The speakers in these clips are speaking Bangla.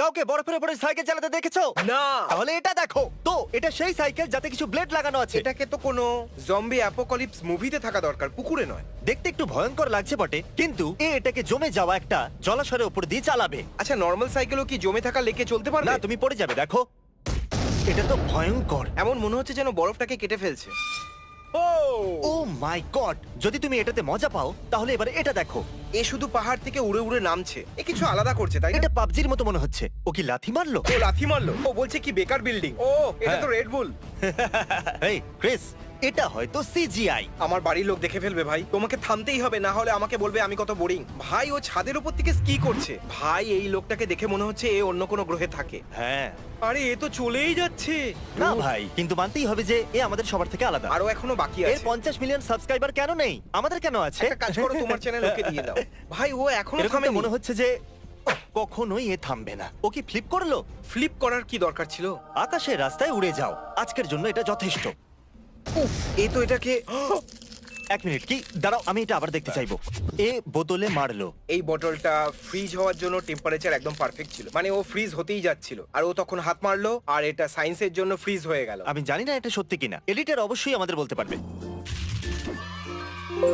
কাউকে বরফের উপরে সাইকেল চালাতে দেখেছো? না, তাহলে এটা দেখো তো, এটা সেই সাইকেল যাতে কিছু ব্লেড লাগানো আছে। এটাকে তো কোনো জম্বি অ্যাপোকালিপস মুভিতে থাকা দরকার, পুকুরে নয়। দেখতে একটু ভয়ঙ্কর লাগছে বটে, কিন্তু এটাকে জমে যাওয়া একটা জলাশয়ের উপর দিয়ে চালাবে। আচ্ছা, নর্মাল সাইকেলও কি জমে থাকা লেকে চলতে পারবে? না, তুমি পড়ে যাবে। দেখো, এটা তো ভয়ঙ্কর। এমন মনে হচ্ছে যেন বরফটাকে কেটে ফেলছে। ও মাই গড! যদি তুমি এটাতে মজা পাও তাহলে এবার এটা দেখো। এ শুধু পাহাড় থেকে উড়ে উড়ে নামছে, এ কিছু আলাদা করছে, তাই না? এটা পাবজির মতো মনে হচ্ছে। ও কি লাথি মারলো? ও লাথি মারলো। ও বলছে কি বেকার বিল্ডিং। ও এটা তো রেড বুল। এই ক্রিস, এটা হয়তো সিজিআই। আমার বাড়ির লোক দেখে ফেলবে ভাই, তোমাকে থামতেই হবে, না হলে আমাকে বলবে আমি কত বোরিং। ভাই ও ছাদের উপর থেকে স্কি করছে। ভাই এই লোকটাকে দেখে মনে হচ্ছে এ অন্য কোনো গ্রহে থাকে। হ্যাঁ। আরে এ তো চলেই যাচ্ছে। না ভাই, কিন্তু মানতেই হবে যে এ আমাদের সবার থেকে আলাদা। আরো এখনো বাকি এর আছে। 50 মিলিয়ন সাবস্ক্রাইবার কেন নেই? আমাদের কেন আছে? একটা কাজ করো, তোমার চ্যানেল ওকে দিয়ে দাও। ভাই ও এখনো এরকম তো থামেনি। মনে হচ্ছে যে কখনোই এ থামবে না। ও কি ফ্লিপ করলো? ফ্লিপ করার কি দরকার ছিল? আকাশের রাস্তায় উড়ে যাও, আজকের জন্য এটা যথেষ্ট। উফ, এ তো এটাকে 1 মিনিট, কি দাঁড়াও, আমি এটা আবার দেখতে চাইবো। এ বোতলে মারলো। এই বোতলটা ফ্রিজ হওয়ার জন্য টেম্পারেচার একদম পারফেক্ট ছিল, মানে ও ফ্রিজ হতেই যাচ্ছিল, আর ও তখন হাত মারলো আর এটা সায়েন্সের জন্য ফ্রিজ হয়ে গেল। আমি জানি না এটা সত্যি কিনা, এডিটর অবশ্যই আমাদের বলতে পারবে।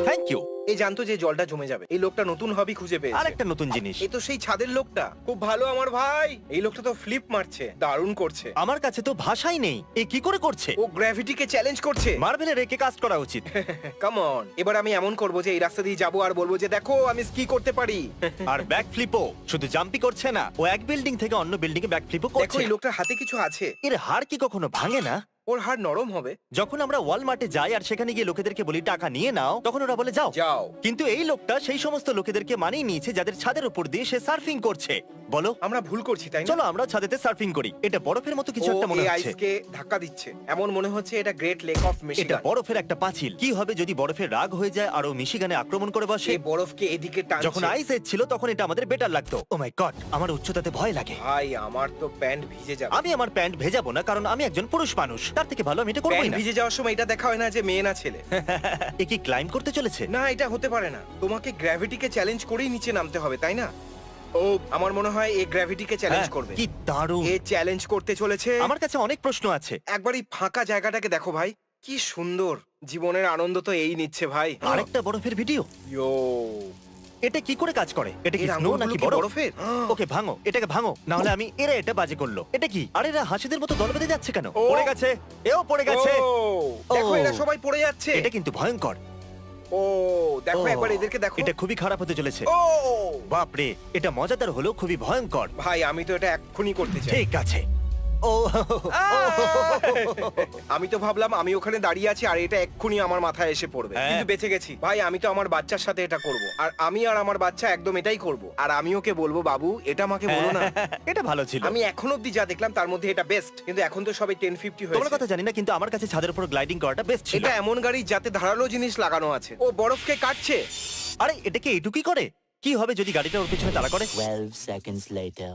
Thank you. এই জানতো যে জলটা জমে যাবে। এই লোকটা নতুন হবি খুঁজে পেয়েছে। আরেকটা নতুন জিনিস। এই তো সেই ছাদের লোকটা, খুব ভালো আমার ভাই। এই লোকটা তো ফ্লিপ মারছে, দারুণ করছে। আমার কাছে তো ভাষাই নেই, এ কি করে করছে? ও গ্র্যাভিটিকে চ্যালেঞ্জ করছে। মার্বেলের একে কাস্ট করা উচিত। কাম অন, এবার আমি এমন করব যে এই রাস্তা দিয়ে যাবো আর বলবো যে দেখো আমি স্কি করতে পারি। আর ব্যাক ফ্লিপও, শুধু জাম্পই করছে না, ও এক বিল্ডিং থেকে অন্য বিল্ডিং এ ব্যাক ফ্লিপও দেখো করছে। এই লোকটার হাতে কিছু আছে। এর হাড় কি কখনো ভাঙে না? ওর হাড় নরম হবে। যখন আমরা ওয়ালমার্টে যাই আর সেখানে গিয়ে লোকেদেরকে বলি টাকা নিয়ে নাও, তখন ওরা বলে যাও যাও। কিন্তু এই লোকটা সেই সমস্ত লোকেদেরকে মানিয়ে নিয়েছে যাদের ছাদের উপর দিয়ে সে সার্ফিং করছে। বলো আমরা ভুল করছি তাই না? চলো আমরা ছাদেতে সার্ফিং করি। এটা বরফের মতো কিছু ও একটা মনে এই হচ্ছে। আইসকে ধাক্কা দিচ্ছে, এমন মনে হচ্ছে এটা গ্রেট লেক অফ এটা মিশিগান। বরফের একটা পাঁচিল। কি হবে যদি বরফের রাগ হয়ে যায় আর ও মিশিগানে আক্রমণ করে বসে? এই বরফকে এদিকে টানছে। যখন আইস এজ ছিল তখন এটা আমাদের বেটার লাগতো। ও মাই গড, আমার উচ্চতাতে ভয় লাগে। ভাই আমার তো প্যান্ট ভিজে যাবে। আমি আমার প্যান্ট ভেজাবো না, কারণ আমি একজন পুরুষ মানুষ। তার থেকে ভালো আমি এটা করবোই প্যান্ট না। ভিজে যাওয়ার সময় এটা দেখা হয় না যে মেয়ে না ছেলে। এ কি ক্লাইম্ব করতে চলেছে? না, এটা হতে পারে না। তোমাকে গ্র্যাভিটিকে চ্যালেঞ্জ করেই নিচে নামতে হবে, তাই না? ও আমার মনে হয় এই গ্র্যাভিটিকে চ্যালেঞ্জ হ্যাঁ, করবে। কি দারুণ। এ চ্যালেঞ্জ করতে চলেছে। আমার কাছে অনেক প্রশ্ন আছে। একবার এই ফাঁকা জায়গাটাকে দেখো ভাই, কি সুন্দর। জীবনের আনন্দ তো এই নিচ্ছে ভাই। আরেকটা বরফের ভিডিও। ইয়ো, এটা কি করে কাজ করে? এটা কি এর স্নো আঙুলগুলো নাকি কি বরফ? বরফের? ওকে ভাঙো, এটাকে ভাঙো, না হলে আমি এটা বাজে করলো। এটা কি? আর এরা হাসিদের মতো দল বেঁধে যাচ্ছে কেন? ও। পড়ে গেছে, এও পড়ে গেছে। ও, দেখো ও। এরা সবাই পড়ে যাচ্ছে। এটা কিন্তু ভয়ঙ্কর। ও দেখো, ও, একবার এদেরকে দেখো। এটা খুবই খারাপ হতে চলেছে। ও বাপরে, এটা মজাদার হলেও খুবই ভয়ঙ্কর। ভাই আমি তো এটা এক্ষুনি করতে চাই। ঠিক আছে। ও আমি তো ভাবলাম আমি ওখানে দাঁড়িয়ে আছি আর এটা এক্ষুনি আমার মাথায় এসে পড়বে, হ্যাঁ। কিন্তু বেঁচে গেছি। ভাই আমি তো আমার বাচ্চার সাথে এটা করব, আর আমি আর আমার বাচ্চা একদম এটাই করব, আর আমি ওকে বলবো বাবু এটা আমাকে বলো না। এটা ভালো ছিল। আমি এখন অব্দি যা দেখলাম তার মধ্যে এটা বেস্ট, কিন্তু এখন তো সবাই 1050 তোমার হয়েছে। কথা জানি না, কিন্তু আমার কাছে ছাদের উপর গ্লাইডিং করাটা বেস্ট ছিল। এটা এমন গাড়ি যাতে ধারালো জিনিস লাগানো আছে। ও বরফকে কাটছে। আরে এটা কি এইটুকুই করে? কি হবে যদি গাড়িটা ওর পেছনে তাড়া করে? 12 seconds later.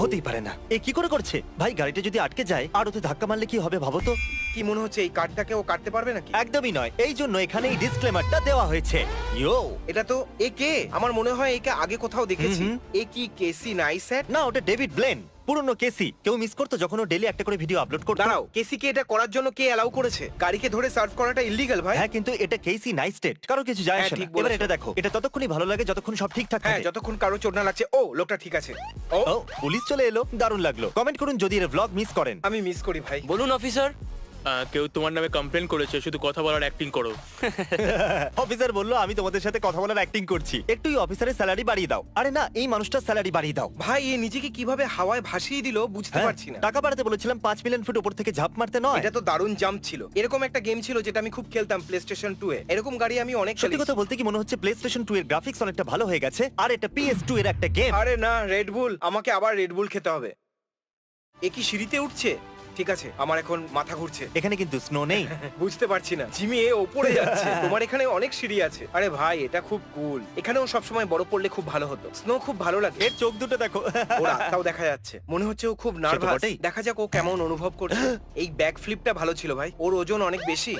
হতেই পারে না। এ কি করে করছে? ভাই গাড়িটা যদি আটকে যায় আর ওতে ধাক্কা মারলে কি হবে ভাবো তো। কি মনে হচ্ছে এই কাঠটাকে ও কাটতে পারবে নাকি? একদমই নয়, এই জন্য এখানে এই ডিসক্লেমারটা দেওয়া হয়েছে। ইয়ো, এটা তো এ কে? আমার মনে হয় একে আগে কোথাও দেখেছি। এ কি কেসি নাইসেট? না ওটা ডেভিড ব্লেন, পুরনো কেসি। কেউ মিস করতো যখন ও ডেইলি একটা করে ভিডিও আপলোড করতো। দাঁড়াও, কেসিকে এটা করার জন্য কে অ্যালাউ করেছে? গাড়িকে ধরে সার্ভ করাটা ইল্লিগাল ভাই। হ্যাঁ কিন্তু এটা কেসি নাইস্টেট, কারো কিছু যায় হ্যাঁ, আসে না। ঠিক বলেছো। এবার এটা দেখো, এটা ততক্ষণই ভালো লাগে যতক্ষণ সব ঠিকঠাক হ্যাঁ, থাকে। যতক্ষণ কারো চোট না লাগছে। ও লোকটা ঠিক আছে। ও ও পুলিশ চলে এলো, দারুণ লাগলো। কমেন্ট করুন যদি এর ব্লগ মিস করেন। আমি মিস করি ভাই। বলুন অফিসার। কেউ তোমার নামে কমপ্লেন করেছে, শুধু কথা বলার অ্যাক্টিং করো। অফিসার বললো আমি তোমাদের সাথে কথা বলার অ্যাক্টিং করছি, একটু এই অফিসারের স্যালারি বাড়িয়ে দাও। আরে না, এই মানুষটার স্যালারি বাড়িয়ে দাও। ভাই এ নিজেকে কিভাবে হাওয়ায় ভাসিয়ে দিল বুঝতে হ্যাঁ, পারছি না। টাকা বাড়াতে বলেছিলাম 5 মিলিয়ন ফুট উপর থেকে ঝাঁপ মারতে নয়। এটা তো দারুণ জাম্প ছিল। এরকম একটা গেম ছিল যেটা আমি খুব খেলতাম প্লে স্টেশন 2 এ। এরকম গাড়ি আমি অনেক সত্যি খেলেছি। কথা বলতে কি মনে হচ্ছে প্লে স্টেশন 2 এর গ্রাফিক্স অনেকটা ভালো হয়ে গেছে, আর এটা PS2 এর একটা গেম। আরে না, রেড বুল, আমাকে আবার রেড বুল খেতে হবে। এ কি সিঁড়িতে উঠছে? ঠিক আছে, আমার এখন মাথা ঘুরছে। এখানে কিন্তু স্নো নেই। বুঝতে পারছি না, জিমি এ ওপরে যাচ্ছে। তোমার এখানে অনেক সিঁড়ি আছে। আরে ভাই এটা খুব কুল। এখানেও সবসময় বরফ পড়লে খুব ভালো হতো। স্নো খুব ভালো লাগে। এর চোখ দুটো দেখো। ওর আত্মাও দেখা যাচ্ছে। মনে হচ্ছে ও খুব নার্ভাস। বটেই। দেখা যাক ও কেমন অনুভব করছে। এই ব্যাক ফ্লিপটা ভালো ছিল ভাই, ওর ওজন অনেক বেশি।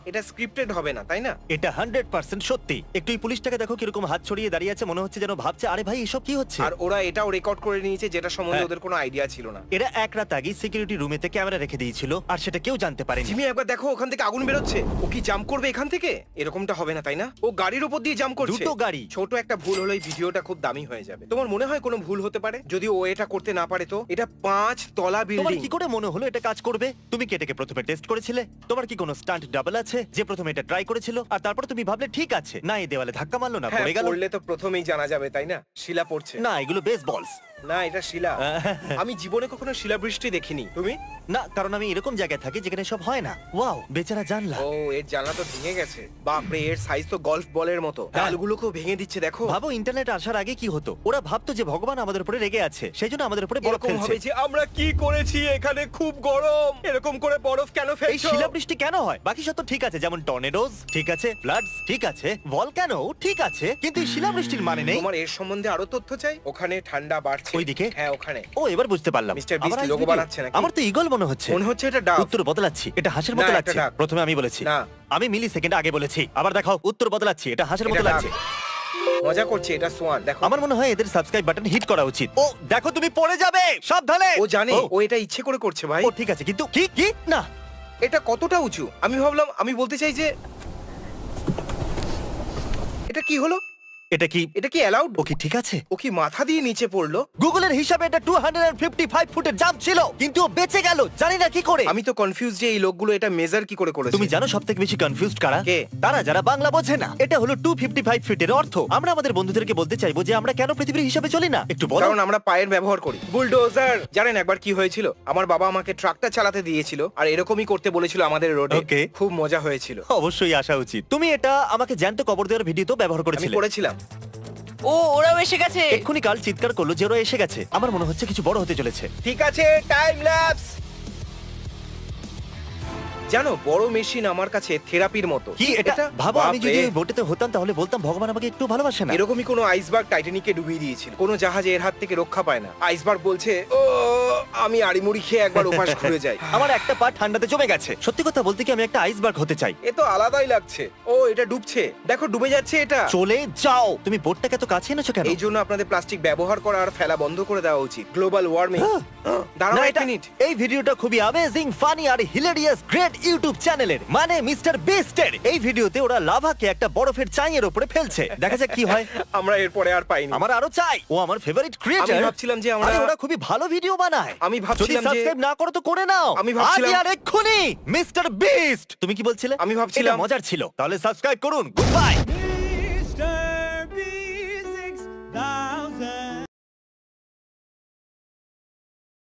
এটা স্ক্রিপ্টেড হবে না, তাই না? এটা 100% সত্যি। একটু এই পুলিশটাকে দেখো কিরকম হাত ছড়িয়ে দাঁড়িয়ে আছে, মনে হচ্ছে যেন ভাবছে আরে ভাই এসব কি হচ্ছে। আর ওরা এটাও রেকর্ড করে নিয়েছে যেটা সম্বন্ধে হ্যাঁ। ওদের কোনো আইডিয়া ছিল না। এরা এক রাত আগে সিকিউরিটি রুমেতে ক্যামেরা রেখে দিয়েছিল আর সেটা কেউ জানতে পারেনি। জিমি একবার দেখো, ওখান থেকে আগুন বেরোচ্ছে। ও কি জাম্প করবে এখান থেকে? এরকমটা হবে না, তাই না? ও গাড়ির উপর দিয়ে জাম্প করছে। দুটো গাড়ি। ছোট একটা ভুল হলেই ভিডিওটা খুব দামি হয়ে যাবে। তোমার মনে হয় কোনো ভুল হতে পারে? যদি ও এটা করতে না পারে তো? এটা 5 তলা তোমার বিল্ডিং। কি করে মনে হলো এটা কাজ করবে? তুমি কি এটাকে প্রথমে টেস্ট করেছিলে? তোমার কি কোনো স্টান্ট ডাবল আছে যে প্রথমে এটা ট্রাই করেছিল আর তারপর তুমি ভাবলে ঠিক আছে, না এই দেওয়ালে ধাক্কা মারলো না, হ্যাঁ, পড়ে গেল? পড়লে তো প্রথমেই জানা যাবে, তাই না? শিলা পড়ছে। না এগুলো বেসবলস। না, এটা শিলা। আমি জীবনে কখনো শিলাবৃষ্টি দেখিনি। তুমি? না, কারণ আমি এরকম জায়গায় থাকি যেখানে সব হয় না। ওয়াও, বেচারা জানলা। ও, এর জানলা তো ভেঙে গেছে। বাপরে, এর সাইজ তো গলফ বলের মতো। হ্যাঁ। ডালগুলোকেও ভেঙে দিচ্ছে, দেখো। ভাবো ইন্টারনেট আসার আগে কি হতো। ওরা ভাবতো যে ভগবান আমাদের উপরে রেগে আছে, সেই জন্য আমাদের উপরে বরফ এরকম ফেলছে। হবে যে আমরা কি করেছি, এখানে খুব গরম, এরকম করে বরফ কেন এই ফেলছো? শিলাবৃষ্টি কেন হয়? বাকি সব তো ঠিক আছে, যেমন টর্নেডোজ ঠিক আছে, ফ্লাডস ঠিক আছে, ভলক্যানো ঠিক আছে, কিন্তু এই শিলাবৃষ্টির মানে নেই। তোমার এর সম্বন্ধে আরো তথ্য চাই? ওখানে ঠান্ডা বাড়ছে। ওইদিকে? হ্যাঁ, ওখানে। ও এবার বুঝতে পারলাম। মিস্টার বিস্ট আবার আজ লোগো video? বানাচ্ছে নাকি? আমার তো ঈগল মনে হচ্ছে। মনে হচ্ছে এটা ডাব। উত্তর বদলাচ্ছি, এটা হাঁসের না, মতো এটা লাগছে। ডাক। প্রথমে আমি বলেছি না। আমি মিলি সেকেন্ড আগে বলেছি। আবার দেখাও, উত্তর বদলাচ্ছি, এটা হাঁসের মতো এটা লাগছে। ডাক। মজা করছে, এটা সোয়ান। দেখো, আমার মনে হয় এদের সাবস্ক্রাইব বাটন হিট করা উচিত। ও দেখো, তুমি পড়ে যাবে, সাবধানে। ও জানে ও এটা ইচ্ছে করে করছে ভাই। ও ঠিক আছে, কিন্তু কি কি না এটা কতটা উঁচু? আমি ভাবলাম, আমি বলতে চাই যে এটা কি হলো? এটা কি এটা কি অ্যালাউড? ও কি ঠিক আছে? ও কি মাথা দিয়ে নিচে পড়লো? গুগলের হিসাবে এটা 255 ফুটের জাম্প ছিল, কিন্তু ও বেঁচে গেল, জানি না কি করে। আমি তো কনফিউজ যে এই লোকগুলো এটা মেজার কি করে করেছে। তুমি জানো সবথেকে বেশি কনফিউজড কারা? কে? তারা যারা বাংলা বোঝে না। এটা হলো 255 ফিটের অর্থ। আমরা আমাদের বন্ধুদেরকে বলতে চাইবো যে আমরা কেন পৃথিবীর হিসাবে চলি না, একটু বলো। কারণ আমরা পায়ের ব্যবহার করি। বুলডোজার। জানেন একবার কি হয়েছিল? আমার বাবা আমাকে ট্রাকটা চালাতে দিয়েছিল আর এরকমই করতে বলেছিল আমাদের রোডে। Okay. খুব মজা হয়েছিল। অবশ্যই আসা উচিত। তুমি এটা আমাকে জ্যান্ত কবর দেওয়ার ভিডিওতেও ব্যবহার আমি করেছিলে। করেছিলাম। ও ওরাও এসে গেছে। এক্ষুনি কাল চিৎকার করলো যে ওরা এসে গেছে। আমার মনে হচ্ছে কিছু বড় হতে চলেছে। ঠিক আছে, টাইম ল্যাপস। জানো, বড় মেশিন আমার কাছে থেরাপির মতো। কি এটা? ভাবো আমি বাপরে। যদি ওই বোটেতে হতাম তাহলে বলতাম ভগবান আমাকে একটু ভালোবাসে না। এরকমই কোনো আইসবার্গ টাইটানিকে ডুবিয়ে দিয়েছিল। কোনো জাহাজ এর হাত থেকে রক্ষা পায় না। আইসবার্গ বলছে, ও আমি আড়িমুড়ি খেয়ে একবার ওপাশ ঘুরে যাই। আমার একটা পা ঠান্ডাতে জমে গেছে। সত্যি কথা বলতে কি আমি একটা আইসবার্গ হতে চাই। এ তো আলাদাই লাগছে। ও, এটা ডুবছে, দেখো ডুবে যাচ্ছে এটা। চলে যাও। তুমি বোটটাকে এত কাছে এনেছো কেন? এই জন্য আপনাদের প্লাস্টিক ব্যবহার করা আর ফেলা বন্ধ করে দেওয়া উচিত। Global warming. দাঁড়াও না, এক মিনিট। এই ভিডিওটা খুবই অ্যামেজিং, ফানি আর হিলেরিয়াস গ্রেট ইউটিউব চ্যানেলের, মানে মিস্টার বিস্টের। এই ভিডিওতে ওরা লাভাকে একটা বরফের চাইয়ের উপরে ফেলছে। দেখা যাক কি হয়। আমরা এরপরে আর পাইনি। আমার আরো চাই। ও আমার ফেভারিট ক্রিয়েটর। আমি ভাবছিলাম যে আমরা- ওরা খুবই ভালো ভিডিও বানায়। আমি ভাবছিলাম যদি সাবস্ক্রাইব না করো তো করে নাও। আমি ভাবছিলাম- আজই আর এক্ষুনি মিস্টার বিস্ট। তুমি কি বলছিলে? আমি ভাবছিলাম- এটা মজার ছিল। তাহলে সাবস্ক্রাইব করুন। Good bye.